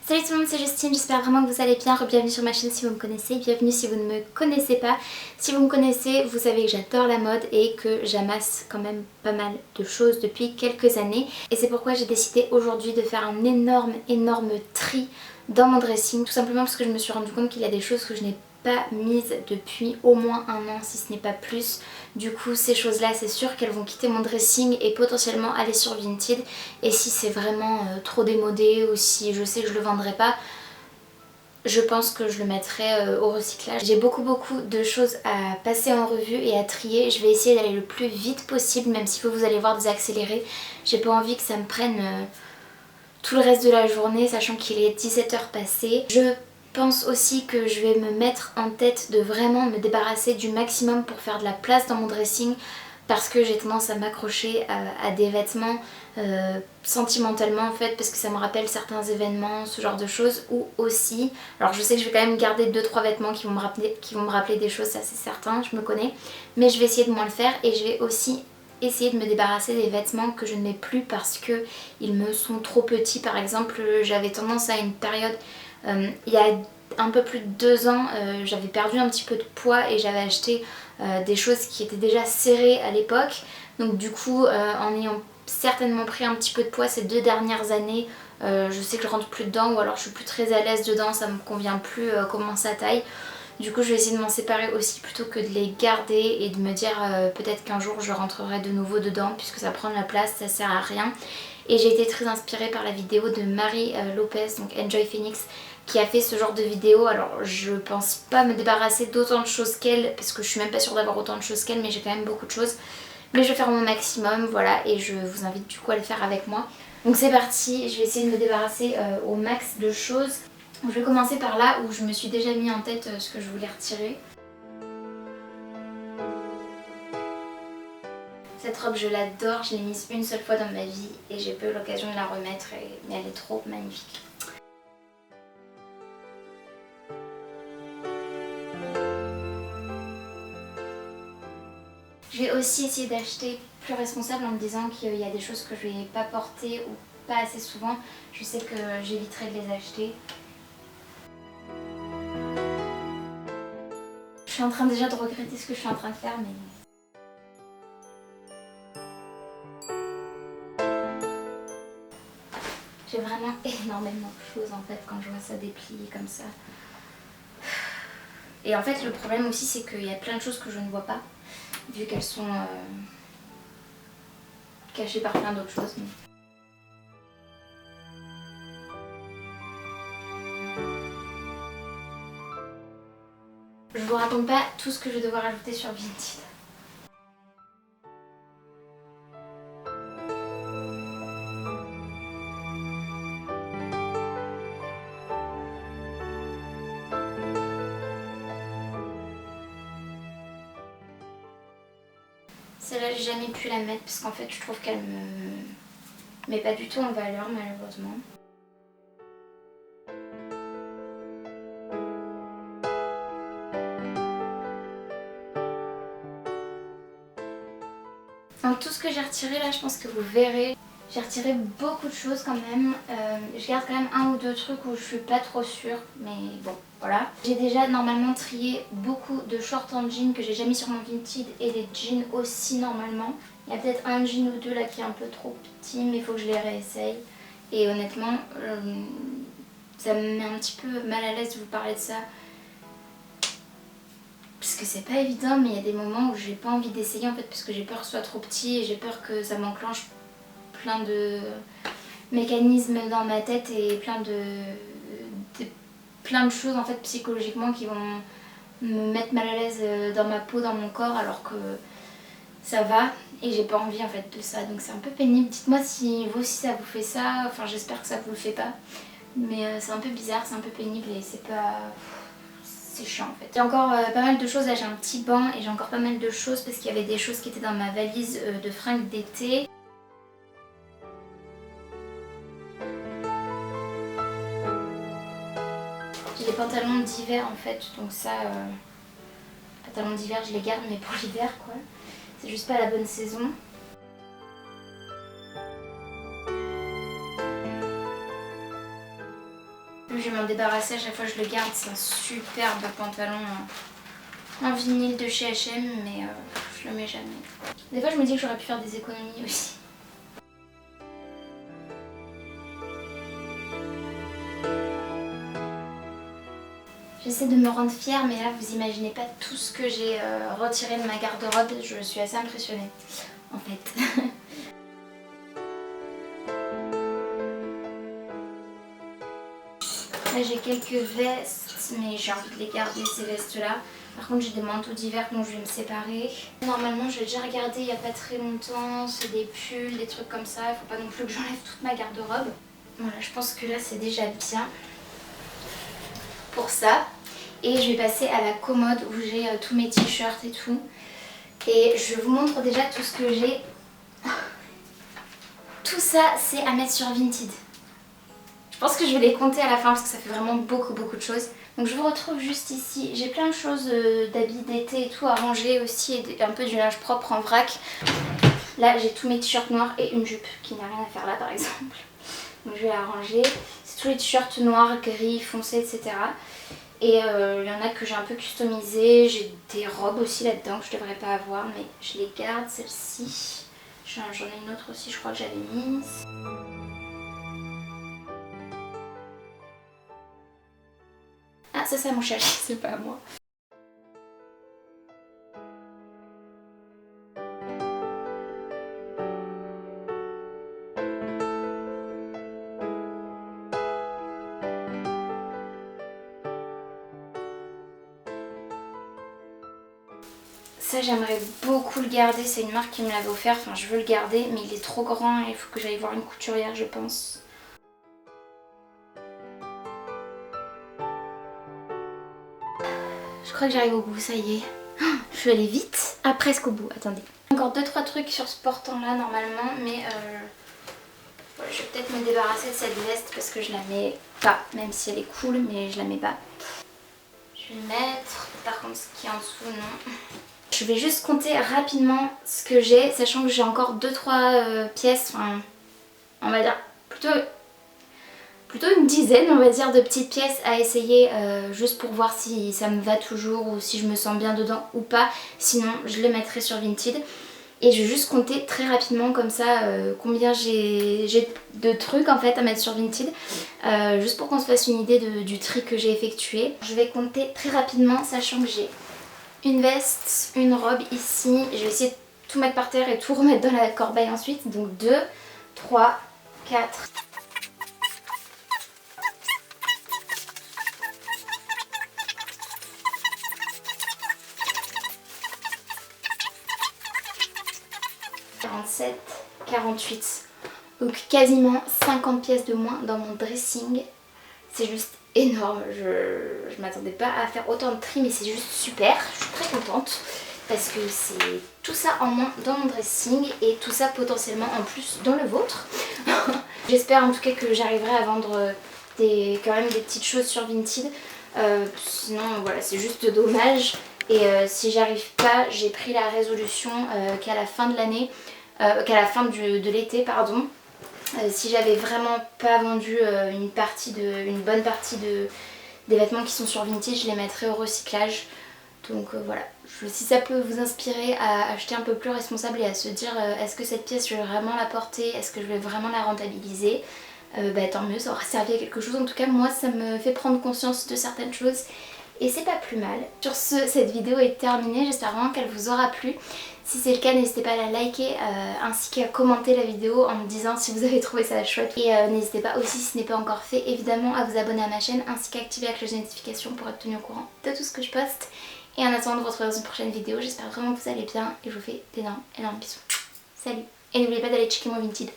Salut tout le monde, c'est Justine, j'espère vraiment que vous allez bien. Bienvenue sur ma chaîne si vous me connaissez, bienvenue si vous ne me connaissez pas. Si vous me connaissez, vous savez que j'adore la mode et que j'amasse quand même pas mal de choses depuis quelques années. Et c'est pourquoi j'ai décidé aujourd'hui de faire un énorme tri dans mon dressing. Tout simplement parce que je me suis rendu compte qu'il y a des choses que je n'ai pas mises depuis au moins un an, si ce n'est pas plus. Du coup ces choses là c'est sûr qu'elles vont quitter mon dressing et potentiellement aller sur Vinted. Et si c'est vraiment trop démodé ou si je sais que je le vendrai pas, je pense que je le mettrai au recyclage. J'ai beaucoup de choses à passer en revue et à trier. Je vais essayer d'aller le plus vite possible, même si vous allez voir des accélérés. J'ai pas envie que ça me prenne tout le reste de la journée, sachant qu'il est 17h passées. Je pense aussi que je vais me mettre en tête de vraiment me débarrasser du maximum pour faire de la place dans mon dressing, parce que j'ai tendance à m'accrocher à des vêtements sentimentalement en fait, parce que ça me rappelle certains événements, ce genre de choses. Ou aussi, alors je sais que je vais quand même garder 2-3 vêtements qui vont me rappeler des choses, ça c'est certain, je me connais, mais je vais essayer de moins le faire. Et je vais aussi essayer de me débarrasser des vêtements que je ne mets plus parce que ils me sont trop petits. Par exemple, j'avais tendance à une période, il y a un peu plus de 2 ans, j'avais perdu un petit peu de poids et j'avais acheté des choses qui étaient déjà serrées à l'époque. Donc du coup, en ayant certainement pris un petit peu de poids ces 2 dernières années, je sais que je rentre plus dedans, ou alors je suis plus très à l'aise dedans, ça me convient plus comment ça taille. Du coup je vais essayer de m'en séparer aussi plutôt que de les garder et de me dire peut-être qu'un jour je rentrerai de nouveau dedans, puisque ça prend de la place, ça sert à rien. Et j'ai été très inspirée par la vidéo de Marie Lopez, donc Enjoy Phoenix, qui a fait ce genre de vidéo. Alors je pense pas me débarrasser d'autant de choses qu'elle, parce que je suis même pas sûre d'avoir autant de choses qu'elle, mais j'ai quand même beaucoup de choses. Mais je vais faire mon maximum, voilà, et je vous invite du coup à le faire avec moi. Donc c'est parti, je vais essayer de me débarrasser au max de choses. Je vais commencer par là où je me suis déjà mis en tête ce que je voulais retirer. Cette robe je l'adore, je l'ai mise une seule fois dans ma vie et j'ai pas eu l'occasion de la remettre, mais elle est trop magnifique. Je vais aussi essayer d'acheter plus responsable en me disant qu'il y a des choses que je vais pas porter ou pas assez souvent. Je sais que j'éviterai de les acheter. Je suis en train déjà de regretter ce que je suis en train de faire, mais... J'ai vraiment énormément de choses en fait quand je vois ça déplié comme ça. Et en fait le problème aussi c'est qu'il y a plein de choses que je ne vois pas, vu qu'elles sont cachées par plein d'autres choses. Mais... je vous raconte pas tout ce que je vais devoir ajouter sur Vinted. Celle-là j'ai jamais pu la mettre parce qu'en fait je trouve qu'elle me met pas du tout en valeur malheureusement. Donc tout ce que j'ai retiré là, je pense que vous verrez. J'ai retiré beaucoup de choses quand même. Je garde quand même 1 ou 2 trucs où je suis pas trop sûre, mais bon, voilà. J'ai déjà normalement trié beaucoup de shorts en jean que j'ai jamais mis sur mon Vinted, et des jeans aussi normalement. Il y a peut-être un jean ou 2 là qui est un peu trop petit, mais il faut que je les réessaye. Et honnêtement, ça me met un petit peu mal à l'aise de vous parler de ça. Parce que c'est pas évident, mais il y a des moments où j'ai pas envie d'essayer en fait, parce que j'ai peur que ce soit trop petit et j'ai peur que ça m'enclenche plein de mécanismes dans ma tête et plein de choses en fait psychologiquement qui vont me mettre mal à l'aise dans ma peau, dans mon corps, alors que ça va et j'ai pas envie en fait de ça. Donc c'est un peu pénible. Dites-moi si vous aussi ça vous fait ça, enfin j'espère que ça vous le fait pas. Mais c'est un peu bizarre, c'est un peu pénible et c'est pas... c'est chiant en fait. J'ai encore pas mal de choses, là j'ai un petit banc et j'ai encore pas mal de choses parce qu'il y avait des choses qui étaient dans ma valise de fringues d'été. J'ai des pantalons d'hiver en fait, donc ça, pantalons d'hiver je les garde mais pour l'hiver quoi. C'est juste pas la bonne saison. Je vais m'en débarrasser à chaque fois que je le garde. C'est un superbe pantalon en vinyle de chez H&M, mais je le mets jamais. Des fois je me dis que j'aurais pu faire des économies aussi. J'essaie de me rendre fière, mais là vous imaginez pas tout ce que j'ai retiré de ma garde-robe. Je suis assez impressionnée en fait. Là j'ai quelques vestes, mais j'ai envie de les garder ces vestes là. Par contre j'ai des manteaux d'hiver dont je vais me séparer. Normalement je l'ai déjà regardé il n'y a pas très longtemps, c'est des pulls, des trucs comme ça. Il faut pas non plus que j'enlève toute ma garde-robe. Voilà, je pense que là c'est déjà bien pour ça. Et je vais passer à la commode où j'ai tous mes t-shirts et tout. Et je vous montre déjà tout ce que j'ai. Tout ça c'est à mettre sur Vinted. Je pense que je vais les compter à la fin parce que ça fait vraiment beaucoup de choses. Donc je vous retrouve juste ici. J'ai plein de choses d'habits d'été et tout à ranger aussi, et un peu du linge propre en vrac. Là j'ai tous mes t-shirts noirs et une jupe qui n'a rien à faire là par exemple. Donc je vais la ranger. C'est tous les t-shirts noirs, gris, foncés, etc. Et il y en a que j'ai un peu customisé. J'ai des robes aussi là-dedans que je devrais pas avoir, mais je les garde. Celle-ci, j'en ai une autre aussi, je crois que j'avais mise. Ah, ça c'est à mon chéri, c'est pas à moi. Ça j'aimerais beaucoup le garder, c'est une marque qui me l'avait offert, enfin je veux le garder mais il est trop grand et il faut que j'aille voir une couturière je pense. Je crois que j'arrive au bout, ça y est. Je suis allée vite. Ah, presque au bout, attendez. Encore 2-3 trucs sur ce portant là normalement, mais voilà, je vais peut-être me débarrasser de cette veste parce que je la mets pas, même si elle est cool, mais je la mets pas. Je vais le mettre, par contre ce qui est en dessous non. Je vais juste compter rapidement ce que j'ai, sachant que j'ai encore 2-3 pièces, enfin on va dire plutôt une dizaine on va dire de petites pièces à essayer juste pour voir si ça me va toujours ou si je me sens bien dedans ou pas. Sinon je les mettrai sur Vinted. Et je vais juste compter très rapidement comme ça combien j'ai de trucs en fait à mettre sur Vinted. Juste pour qu'on se fasse une idée du tri que j'ai effectué. Je vais compter très rapidement sachant que j'ai une veste, une robe ici. Je vais essayer de tout mettre par terre et tout remettre dans la corbeille ensuite. Donc 2, 3, 4... 47, 48, donc quasiment 50 pièces de moins dans mon dressing. C'est juste énorme, je m'attendais pas à faire autant de tri mais c'est juste super, je suis très contente parce que c'est tout ça en moins dans mon dressing et tout ça potentiellement en plus dans le vôtre. J'espère en tout cas que j'arriverai à vendre quand même des petites choses sur Vinted, sinon voilà c'est juste dommage. Et si j'arrive pas, j'ai pris la résolution qu'à la fin de l'année, qu'à la fin de l'été pardon, si j'avais vraiment pas vendu une bonne partie des vêtements qui sont sur Vinted, je les mettrais au recyclage. Donc voilà, si ça peut vous inspirer à acheter un peu plus responsable et à se dire est-ce que cette pièce je vais vraiment la porter, est-ce que je vais vraiment la rentabiliser, bah tant mieux, ça aura servi à quelque chose. En tout cas moi ça me fait prendre conscience de certaines choses et c'est pas plus mal. Sur ce, cette vidéo est terminée, j'espère vraiment qu'elle vous aura plu. Si c'est le cas, n'hésitez pas à la liker ainsi qu'à commenter la vidéo en me disant si vous avez trouvé ça chouette. Et n'hésitez pas aussi, si ce n'est pas encore fait, évidemment à vous abonner à ma chaîne ainsi qu'à activer la cloche de notification pour être tenu au courant de tout ce que je poste. Et en attendant de vous retrouver dans une prochaine vidéo, j'espère vraiment que vous allez bien et je vous fais d'énormes bisous. Salut! Et n'oubliez pas d'aller checker mon Vinted.